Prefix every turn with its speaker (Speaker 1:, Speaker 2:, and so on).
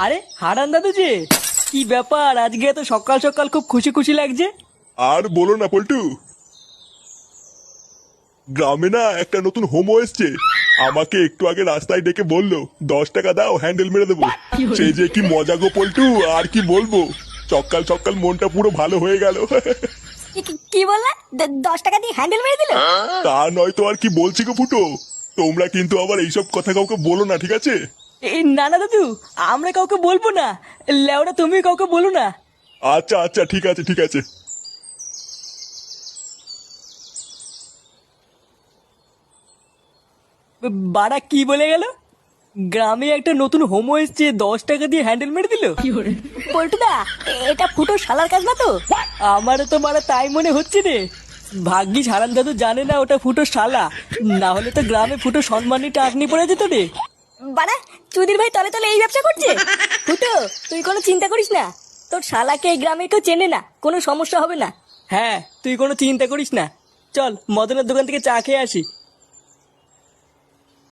Speaker 1: আরে হারান দাদু যে, কি ব্যাপার আজকে এত সকাল সকাল খুব খুশি খুশি লাগছে?
Speaker 2: আর বলো না পল্টু, গ্রামে না একটা নতুন হোমো এসছে। আমাকে একটু আগে রাস্তায় ডেকে বললো 10 টাকা দাও হ্যান্ডেল মেরে দেবো। সেই যে কি মজা গো পল্টু, আর কি বলবো। সকাল সকাল মনটা পুরো ভালো হয়ে গেল।
Speaker 3: কি বললা? 10 টাকা দিয়ে হ্যান্ডেল মেরে দিল?
Speaker 2: তা নয় তো আর কি বলছি গো ফুটো। তোমরা কিন্তু আবার এইসব কথা কাউকে বলো না, ঠিক আছে?
Speaker 1: এই না না দাদু, আমরা কাউকে বলবো না। লেওরা তুমি কাউকে বলো না।
Speaker 2: আচ্ছা আচ্ছা, ঠিক আছে ঠিক আছে।
Speaker 1: বাড়া কি বলে গেল? গ্রামে একটা নতুন হোমো এসছে, 10 টাকা দিয়ে হ্যান্ডেল মেরে দিল?
Speaker 3: পল্টুদা, এটা ফুটো শালার কাজ না তো?
Speaker 1: আমারও তো মারা তাই মনে হচ্ছে রে। ভাগ্যিস হারান দাদু জানে না ওটা ফুটো শালা, না হলে তো গ্রামে ফুটো সম্মানী টাকনি পড়ে যেত রে।
Speaker 3: বাড়া, চুদির ভাই তলে তলে এই ব্যবসা করছে। ফুটো, তুই কোনো চিন্তা করিস না। তোর শালাকে এই গ্রামে কেউ চেনে না, কোনো সমস্যা হবে না।
Speaker 1: হ্যাঁ, তুই কোনো চিন্তা করিস না। চল মদনের দোকান থেকে চা খেয়ে আসি।